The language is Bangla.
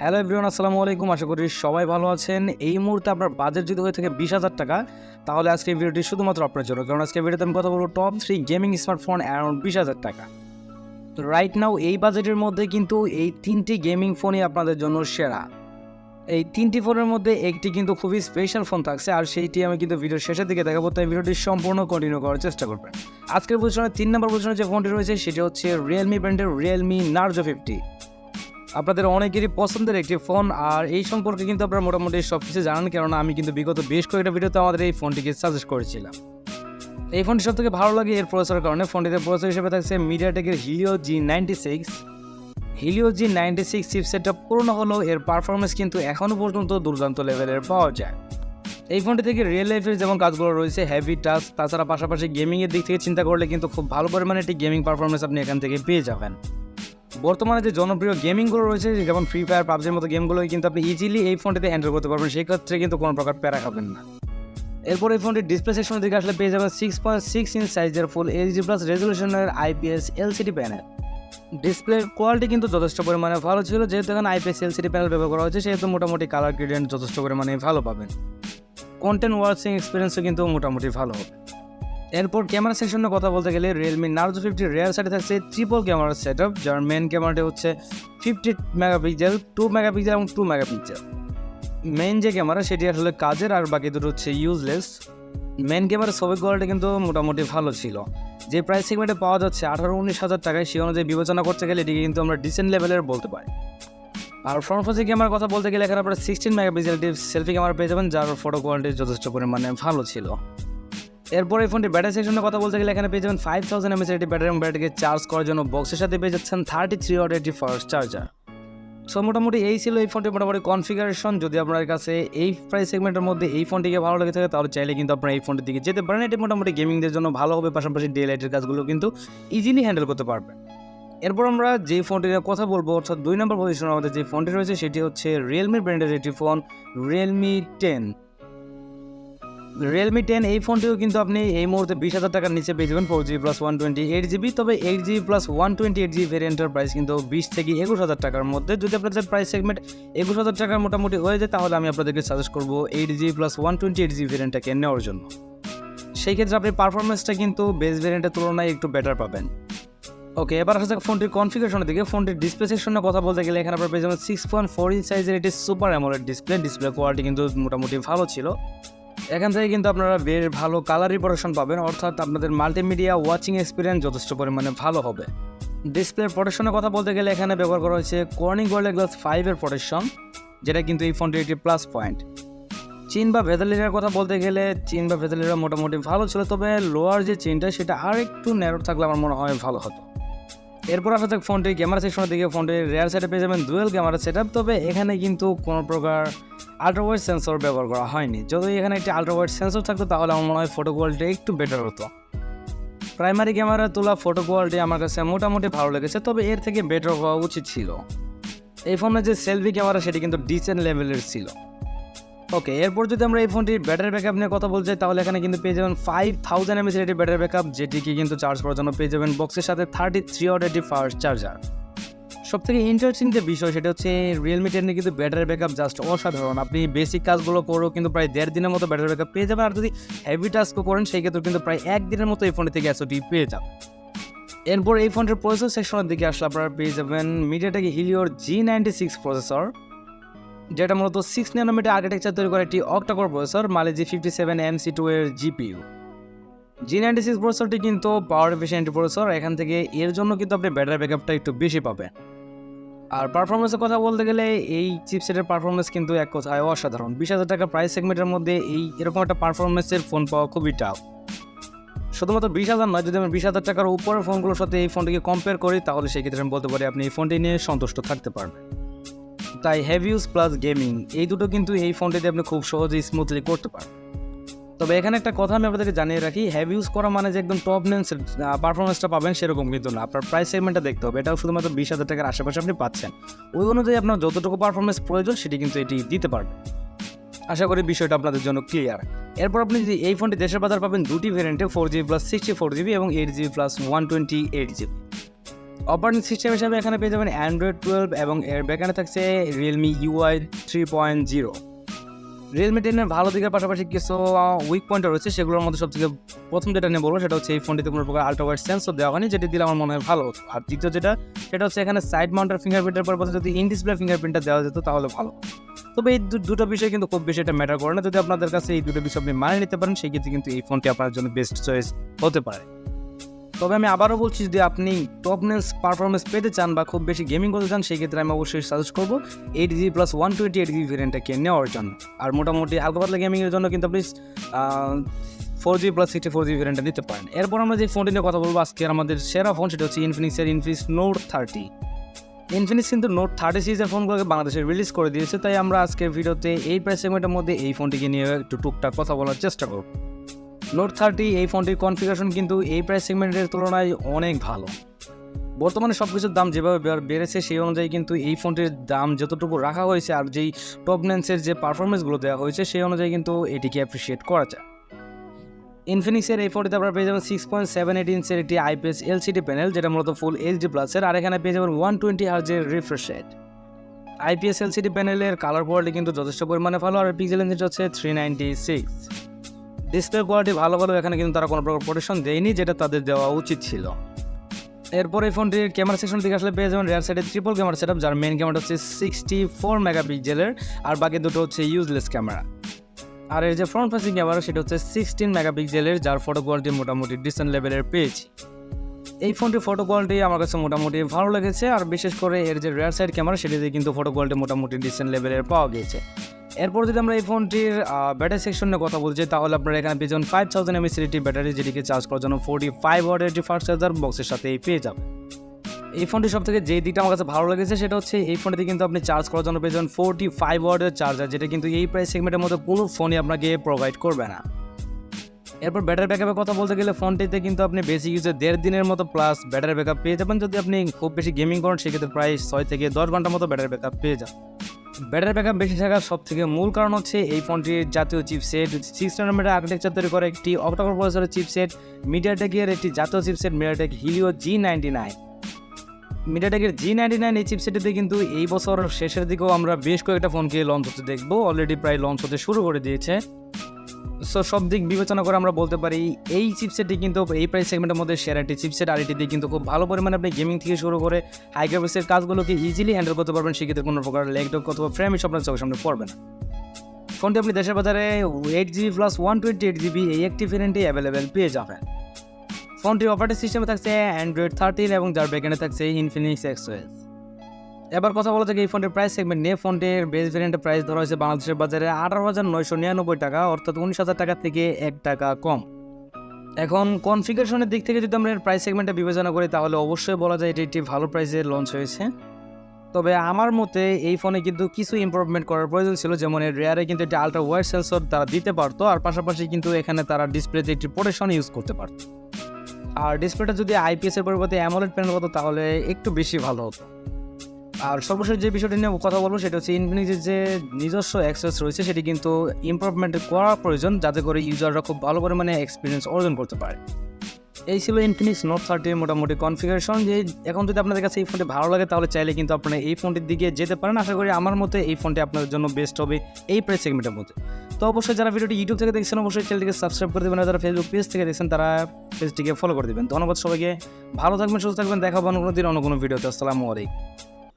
হ্যালো এভরিওয়ান, আসসালামু আলাইকুম। আশা করি সবাই ভালো আছেন। এই মুহূর্তে আপনার বাজেট যদি হয়ে থাকে 20,000 টাকা, তাহলে আজকে এই ভিডিওটি শুধুমাত্র আপনার জন্য। কারণ আজকে ভিডিওতে আমি কথা বলবো টপ 3 গেমিং স্মার্টফোন অ্যারাউন্ড 20,000 টাকা। তো রাইট নাও এই বাজেটের মধ্যে কিন্তু এই 3টি গেমিং ফোনই আপনাদের জন্য সেরা। এই 3টি ফোনের মধ্যে একটি কিন্তু খুবই স্পেশাল ফোন থাকছে, আর সেইটি আমি কিন্তু ভিডিওর শেষের দিকে দেখাবো, তাই ভিডিওটি সম্পূর্ণ কন্টিনিউ করার চেষ্টা করবেন। আজকের পজিশনে 3 নম্বর পজিশনে যে ফোনটি রয়েছে সেটি হচ্ছে রিয়েলমি ব্র্যান্ডের রিয়েলমি নার্জো 50। আপনাদের অনেকেরই পছন্দের একটি ফোন, আর এই সম্পর্কে কিন্তু আপনারা মোটামুটি সব কিছু জানেন, কেননা আমি কিন্তু বিগত বেশ কয়েকটা ভিডিওতে আমাদের এই ফোনটিকে সাজেস্ট করেছিলাম। এই ফোনটি সব থেকে ভালো লাগে এর প্রসেসরের কারণে। ফোনটিতে প্রসেসর হিসেবে থাকছে মিডিয়াটেকের হিলিও G96 চিপসেটটা পুরনো হলেও এর পারফরমেন্স কিন্তু এখনও পর্যন্ত দুর্দান্ত লেভেলের পাওয়া যায়। এই ফোনটি থেকে রিয়েল লাইফের যেমন কাজগুলো রয়েছে, হেভি টাচ, তাছাড়া পাশাপাশি গেমিংয়ের দিক থেকে চিন্তা করলে কিন্তু খুব ভালো পরিমাণে একটি গেমিং পারফরমেন্স আপনি এখান থেকে পেয়ে যাবেন। বর্তমানে যে জনপ্রিয় গেমিংগুলো রয়েছে, যেমন ফ্রি ফায়ার, পাবজির মতো গেমগুলোই কিন্তু আপনি ইজিলি এই ফোনটিতে হ্যান্ডেল করতে পারবেন, সেই ক্ষেত্রে কিন্তু কোনো প্রকার প্যারা খাবেন না। এরপর এই ফোনটির ডিসপ্লে সেকশনের দিকে আসলে পেয়ে যাবেন 6.6 ইঞ্চ সাইজের ফুল এইচডি প্লাস রেজলিউশনের IPS LCD প্যানেল। ডিসপ্লের কোয়ালিটি কিন্তু যথেষ্ট পরিমাণে ভালো ছিল, যেহেতু এখানে IPS LCD প্যানেল ব্যবহার করা হয়েছে, সেহেতু মোটামুটি কালার গ্রেডিয়েন্ট যথেষ্ট পরিমাণে ভালো পাবেন। কন্টেন্ট ওয়াচিং এক্সপিরিয়েন্সও কিন্তু মোটামুটি ভালো হবে। এরপর ক্যামেরা সেকশনে কথা বলতে গেলে রিয়েলমি নার্জো 50 রিয়ার সাইডে থাকছে ট্রিপল ক্যামেরা সেটআপ, যার মেন ক্যামেরাটি হচ্ছে 50 মেগাপিক্সেল, 2 মেগাপিক্সেল এবং 2 মেগাপিক্সেল। মেন যে ক্যামেরা সেটি আসলে কাজের, আর বাকি দুটো হচ্ছে ইউজলেস। মেন ক্যামেরার ছবি কোয়ালিটি কিন্তু মোটামুটি ভালো ছিল। যে প্রাইস সেগমেন্টে পাওয়া যাচ্ছে 18-19 হাজার টাকায়, সেই অনুযায়ী বিবেচনা করতে গেলে এটিকে কিন্তু আমরা ডিসেন্ট লেভেলের বলতে পারি। আর ফ্রন্ট ফেসিং ক্যামেরার কথা বলতে গেলে এখানে আপনারা 16 মেগাপিক্সেল সেলফি ক্যামেরা পেয়ে যাবেন, যার ফটো কোয়ালিটি যথেষ্ট পরিমাণে ভালো ছিল। এরপর এই ফোনটি ব্যাটারি সেকশনের কথা বলতে গেলে এখানে পেয়ে যাবেন 5000 mAh একটি ব্যাটারি, এবং ব্যাটারিকে চার্জ করার জন্য বক্সের সাথে পেয়ে যাচ্ছেন 33 ওয়াটের একটি ফাস্ট চার্জার। সো মোটামুটি এই ছিল এই ফোনটির মোটামুটি কনফিগারেশন। যদি আপনার কাছে এই প্রাইস সেগমেন্টের মধ্যে এই ফোনটিকে ভালো লেগে থাকে, তাহলে চাইলে কিন্তু আপনারা এই ফোনটির দিকে যেতে পারেন। এটি মোটামুটি গেমিংদের জন্য ভালো হবে, পাশাপাশি ডে লাইটের কাজগুলো কিন্তু ইজিলি হ্যান্ডেল করতে পারবেন। এরপর আমরা যে ফোনটির কথা বলবো, অর্থাৎ 2 নম্বর পজিশনের আমাদের যে ফোনটি রয়েছে সেটি হচ্ছে রিয়েলমি ব্র্যান্ডের একটি ফোন, রিয়েলমি 10। রিয়েলমি 10 এই ফোনটিও কিন্তু আপনি এই মুহূর্তে 20,000 টাকার নিচে পেয়ে যাবেন 4GB প্লাস 128GB। তবে 8GB প্লাস 128GB ভেরিয়েন্টের প্রাইস কিন্তু 20 থেকে 21,000 টাকার মধ্যে। যদি আপনাদের প্রাইস সেগমেন্ট 21,000 টাকার মোটামুটি হয়ে যায়, তাহলে আমি আপনাদেরকে সাজেস্ট করবো 8GB প্লাস 128GB ভেরিয়েন্টটাকে নেওয়ার জন্য। সেই ক্ষেত্রে আপনি পারফরমেন্সটা কিন্তু বেস ভেরিয়েন্টের তুলনায় একটু বেটার পাবেন। ওকে, এবার আসা যাক ফোনটির কনফিগারেশনের দিকে। ফোনটির ডিসপ্লে সেকশনে কথা বলতে গেলে এখানে আপনারা পেয়ে যাবেন 6.4 ইঞ্চ সাইজের একটি সুপার অ্যামোলেড ডিসপ্লে কোয়ালিটি কিন্তু মোটামুটি ভালো ছিল। এখান থেকে কিন্তু আপনারা বেশ ভালো কালার রিপ্রেজেন্টেশন পাবেন, অর্থাৎ আপনাদের মাল্টিমিডিয়া ওয়াচিং এক্সপিরিয়েন্স যথেষ্ট পরিমাণে ভালো হবে। ডিসপ্লে প্রোটেকশনের কথা বলতে গেলে এখানে ব্যবহার করা হয়েছে কর্নিং গোরিলা গ্লাস 5 এর প্রোটেকশন, যেটা কিন্তু এই ফোনটির একটি প্লাস পয়েন্ট। চিন বা ভেদালিরার কথা বলতে গেলে চিন বা ভেদালিরা মোটামুটি ভালো ছিল, তবে লোয়ার যে চিনটা সেটা আর একটু ন্যারো থাকলে আমার মনে হয় ভালো হতো। এরপর আসা যাক ফোনটির ক্যামেরা সেকশনের দিকে। ফোনটির রেয়ার সাইডে পেয়ে যাবেন ডুয়েল ক্যামেরা সেটআপ, তবে এখানে কিন্তু কোনো প্রকার আল্ট্রাওয়াইড সেন্সর ব্যবহার করা হয়নি। যদি এখানে একটি আল্ট্রাওয়াইড সেন্সর থাকতো, তাহলে আমার মনে হয় ফটো কোয়ালিটি একটু বেটার হতো। প্রাইমারি ক্যামেরা তোলা ফটো কোয়ালিটি আমার কাছে মোটামুটি ভালো লেগেছে, তবে এর থেকে বেটার হওয়া উচিত ছিল। এই ফোনের যে সেলফি ক্যামেরা সেটি কিন্তু ডিসেন্ট লেভেলের ছিল। ওকে, এরপর যদি আমরা এই ফোনটির ব্যাটারি ব্যাকআপ নিয়ে কথা বলতে চাই, তাহলে এখানে কিন্তু পেয়ে যাবেন 5000 mAh একটি ব্যাটারি ব্যাকআপ, যেটিকে কিন্তু চার্জ করার জন্য পেয়ে যাবেন বক্সের সাথে 33 ওয়াটের একটি ফাস্ট চার্জার। সব থেকে ইন্টারেস্টিং যে বিষয় সেটা হচ্ছে রিয়েলমি 10 কিন্তু ব্যাটারি ব্যাকআপ জাস্ট অসাধারণ। আপনি বেসিক কাজগুলো করেও কিন্তু প্রায় 1.5 দিনের মতো ব্যাটারি ব্যাকআপ পেয়ে যাবেন, আর যদি হেভি টাস্কও করেন সেই ক্ষেত্রে কিন্তু প্রায় 1 দিনের মতো এই ফোনটি থেকে SOT পেয়ে যাবেন। এরপর এই ফোনটির প্রসেসর সেকশনের দিকে আসলে আপনারা পেয়ে যাবেন মিডিয়াটেক হিলিওর G96 প্রসেসর, যেটা মূলত 6 ন্যানোমিটার আর্কিটেকচার তৈরি করে একটি অক্টাকোর প্রসেসর, মালে G57MC2 এর GPU। G96 প্রসেসরটি কিন্তু পাওয়ার এফিশিয়েন্ট প্রসেসর, এখান থেকে এর জন্য কিন্তু আপনি ব্যাটারি ব্যাকআপটা একটু বেশি পাবেন। আর পারফরমেন্সের কথা বলতে গেলে এই চিপসেটের পারফরমেন্স কিন্তু এক কথায় অসাধারণ। 20,000 টাকা প্রাইস সেগমেন্টের মধ্যে এরকম একটা পারফরমেন্সের ফোন পাওয়া খুবই টাফ। শুধুমাত্র 20,000 নয়, যদি আমি 20,000 টাকার উপরের ফোনগুলোর সাথে এই ফোনটিকে কম্পেয়ার করি, তাহলে সেই ক্ষেত্রে আমি বলতে পারি আপনি এই ফোনটি নিয়ে সন্তুষ্ট থাকতে পারবেন। তাই হেভি ইউজ প্লাস গেমিং এই দুটো কিন্তু এই ফোনটিতে আপনি খুব সহজেই স্মুথলি করতে পারেন। তবে এখানে একটা কথা আমি আপনাদেরকে জানিয়ে রাখি, হেভি ইউজ করা মানে যে একদম টপ লেন্স পারফরমেন্সটা পাবেন সেরকম কিন্তু না। আপনার প্রাইস সেগমেন্টটা দেখতে হবে, এটাও শুধুমাত্র 20,000 টাকার আশেপাশে আপনি পাচ্ছেন। ওই অনুযায়ী আপনার যতটুকু পারফরমেন্স প্রয়োজন সেটি কিন্তু এটি দিতে পারবে। আশা করি বিষয়টা আপনাদের জন্য ক্লিয়ার। এরপর আপনি যদি এই ফোনটি দেশের বাজার পাবেন দুটি ভেরিয়েন্টে, 4GB প্লাস 64GB এবং 8GB plus 128GB। Operating system হিসাবে এখানে পেয়ে যাবেন অ্যান্ড্রয়েড 12 এবং এর ব্যাকএন্ডে থাকছে রিয়েলমি UI 3.0। রিয়েলমি 10-এর ভালো দিকের পাশাপাশি কিছু উইক পয়েন্ট রয়েছে, সেগুলোর মধ্যে সবথেকে প্রথম যেটা নিয়ে বলবো সেটা হচ্ছে এই ফোনটিতে কোনো প্রকার আল্ট্রা ওয়াইড সেন্সর দেওয়া হয়নি, যেটি দিলে আমার মনে হয় ভালো হতো। আর দ্বিতীয় সেটা হচ্ছে এখানে সাইড মাউন্টার ফিঙ্গারপ্রিন্টের পরিবর্তে যদি ইন ডিসপ্লে ফিঙ্গারপ্রিন্টটা দেওয়া যেত তাহলে ভালো। তবে এই দুটো বিষয় কিন্তু খুব বেশি এটা ম্যাটার করে না। যদি আপনাদের কাছে এই দুটো বিষয় আপনি মানে নিতে পারেন সেই ক্ষেত্রে কিন্তু এই ফোনটি আপনার জন্য বেস্ট চয়েস হতে পারে। তবে আমি আবারও বলছি, যদি আপনি টপনেস পারফরমেন্স পেতে চান বা খুব বেশি গেমিং করতে চান সেই ক্ষেত্রে আমি অবশ্যই সাজেস্ট করবো 8GB প্লাস 128GB ভেরিয়েন্টটাকে নেওয়ার জন্য। আর মোটামুটি হালকা পাতলা গেমিংয়ের জন্য কিন্তু আপনি 4GB প্লাস 64GB ভেরিয়েন্টটা নিতে পারেন। এরপর আমরা যে ফোনটি নিয়ে কথা বলবো আজকে আমাদের সেরা ফোন, সেটা হচ্ছে ইনফিনিক্সের ইনফিনিক্স নোট 30। ইনফিনিক্স কিন্তু নোট 30 সিরিজের ফোনগুলোকে বাংলাদেশে রিলিজ করে দিয়েছে, তাই আমরা আজকের ভিডিওতে এই প্রাইস সেগমেন্টের মধ্যে এই ফোনটিকে নিয়ে একটু টুকটাক কথা বলার চেষ্টা করব। নোট 30 এই ফোনটির কনফিগারেশন কিন্তু এই প্রাইস সেগমেন্টের তুলনায় অনেক ভালো। বর্তমানে সব কিছুর দাম যেভাবে বেড়েছে সেই অনুযায়ী কিন্তু এই ফোনটির দাম যতটুকু রাখা হয়েছে আর যেই টপনেন্সের যে পারফরমেন্সগুলো দেওয়া হয়েছে সেই অনুযায়ী কিন্তু এটিকে অ্যাপ্রিসিয়েট করা যায়। ইনফিনিক্সের এই ফোনটিতে আপনারা পেয়ে যাবেন 6.78 ইঞ্চের একটি IPS LCD প্যানেল, যেটা মূলত ফুল HD প্লাসের, আর এখানে পেয়ে যাবেন 120 হার্জের রিফ্রেশ রেট। IPS LCD প্যানেলের কালার কোয়ালিটি কিন্তু যথেষ্ট পরিমাণে ভালো, আর পিক্সেল ডেনসিটি হচ্ছে 396। ডিসপ্লে কোয়ালিটি ভালো, এখানে কিন্তু তারা কোনো প্রকার প্রোটেকশন দেয়নি, যেটা তাদের দেওয়া উচিত ছিল। এরপর এই ফোনটির ক্যামেরা সেকশন থেকে আসলে পেয়ে যাবেন রিয়ার সাইডে ট্রিপল ক্যামেরা সেটআপ, যার মেইন ক্যামেরা হচ্ছে 64 মেগাপিক্সেলের আর বাকি দুটো হচ্ছে ইউজলেস ক্যামেরা। আর এর যে ফ্রন্ট ফেসিং ক্যামেরা সেটা হচ্ছে 16 মেগাপিক্সেলের, যার ফটো কোয়ালিটি মোটামুটি ডিসেন্ট লেভেলের পেয়েছি। এই ফোনটির ফটো কোয়ালিটি আমার কাছে মোটামুটি ভালো লেগেছে, আর বিশেষ করে এর যে রিয়ার সাইড ক্যামেরা সেটিতে কিন্তু ফটো কোয়ালিটি মোটামুটি ডিসেন্ট লেভেলের পাওয়া গিয়েছে। এরপর যদি আমরা এই ফোনটির ব্যাটারি সেকশন নিয়ে কথা বলছি তাহলে আপনারা এখানে পেয়ে যাবেন 5000 mAh ব্যাটারি, যেটিকে চার্জ করার জন্য 45 ওয়াটের একটি ফাস্ট চার্জার বক্সের সাথেই পেয়ে যাবেন। এই ফোনটি সব থেকে যে দিকটা আমার কাছে ভালো লেগেছে সেটা হচ্ছে এই ফোনটিতে কিন্তু আপনি চার্জ করার জন্য পেয়ে যাবেন 45 ওয়াটের চার্জার, যেটা কিন্তু এই প্রাইস সেগমেন্টের মধ্যে কোনো ফোনই আপনাকে প্রোভাইড করবে না। এরপর ব্যাটারি ব্যাকআপের কথা বলতে গেলে ফোনটিতে কিন্তু আপনি বেসিক ইউজে 1.5 দিনের মতো প্লাস ব্যাটারি ব্যাকআপ পেয়ে যাবেন। যদি আপনি খুব বেশি গেমিং করেন সেক্ষেত্রে প্রায় 6 থেকে 10 ঘন্টার মতো ব্যাটারি ব্যাকআপ পেয়ে যান। ব্যাটারি ব্যাকআপ বেশি থাকার সব থেকে মূল কারণ হচ্ছে এই ফোনটির জাতীয় চিপসেট 6 নানোমিটার আর্কিটেকচার তৈরি করে একটি অক্টাকোর প্রসেসরের চিপসেট, মিডিয়াটেকের একটি জাতীয় chipset MediaTek Helio G99। মিডিয়াটেকের G99 এই চিপসেটিতে কিন্তু এই বছর শেষের দিকেও আমরা বেশ কয়েকটা ফোনকে লঞ্চ হতে দেখবো, অলরেডি প্রায় লঞ্চ হতে শুরু করে দিয়েছে। সো সব দিক বিবেচনা করে আমরা বলতে পারি এই চিপসেটটি কিন্তু এই প্রাইস সেগমেন্টের মধ্যে সেরা একটি চিপসেট, আর এটি দিয়ে কিন্তু খুব ভালো পরিমাণে আপনি গেমিং থেকে শুরু করে হাই গ্রাফিক্সের কাজগুলোকে ইজিলি হ্যান্ডেল করতে পারবেন। সেক্ষেত্রে কোনো প্রকার ল্যাগ অথবা ফ্রেম ইস্যু আপনার চোখের সামনে পড়বে না। ফোনটি আপনি দেশের বাজারে 8GB প্লাস 128GB এই একটি ভেরিয়েন্টে অ্যাভেলেবেল পেয়ে যাবেন। ফোনটির অপারেটিং সিস্টেমে থাকছে অ্যান্ড্রয়েড 13 এবং যার ব্যাকএন্ডে থাকছে ইনফিনিক্স XOS। এবার কথা বলা যাক এই ফোনটির প্রাইস সেগমেন্ট নিয়ে। ফোনটির বেস ভেরিয়েন্টের প্রাইস ধরা হয়েছে বাংলাদেশের বাজারে 18,999 টাকা, অর্থাৎ 19,000 টাকা থেকে 1 টাকা কম। এখন কনফিগারেশনের দিক থেকে যদি আমরা এর প্রাইস সেগমেন্টে বিবেচনা করি তাহলে অবশ্যই বলা যায় এটি একটি ভালো প্রাইসে লঞ্চ হয়েছে। তবে আমার মতে এই ফোনে কিন্তু কিছু ইমপ্রুভমেন্ট করার প্রয়োজন ছিল, যেমন এর রেয়ারে কিন্তু একটি আল্ট্রা ওয়াইড সেন্সর তারা দিতে পারতো, আর পাশাপাশি কিন্তু এখানে তারা ডিসপ্লেতে একটি প্রোটেকশন ইউজ করতে পারতো। আর ডিসপ্লেটা যদি IPS এর পরিবর্তে অ্যামোলেড প্যানেল হতো তাহলে একটু বেশি ভালো হতো। আর সর্বশেষ যে বিষয়টি নিয়ে কথা বলবো সেটা হচ্ছে ইনফিনিক্সের যে নিজস্ব অ্যাক্সেস রয়েছে সেটি কিন্তু ইমপ্রুভমেন্ট করা প্রয়োজন, যাতে করে ইউজাররা খুব ভালো পরিমাণে এক্সপিরিয়েন্স অর্জন করতে পারে। এই ছিল ইনফিনিক্স নোট 30 মোটামুটি কনফিগারেশন। যে এখন যদি আপনাদের কাছে এই ফোনটি ভালো লাগে তাহলে চাইলে কিন্তু আপনারা এই ফোনটির দিকে যেতে পারেন। আশা করি আমার মতে এই ফোনটি আপনাদের জন্য বেস্ট হবে এই প্রাইস সেগমেন্টের মধ্যে। তো অবশ্যই যারা ভিডিওটি ইউটিউব থেকে দেখছেন অবশ্যই চ্যানেলটিকে সাবস্ক্রাইব করে দেবেন, আর যারা ফেসবুক পেজ থেকে দেখছেন তারা পেজটিকে ফলো করে দেবেন। ধন্যবাদ সবাইকে, ভালো থাকবেন, সুস্থ থাকবেন, দেখা হবে অন্য কোনো দিন অন্য কোনো ভিডিওতে। আসসালামু আলাইকুম।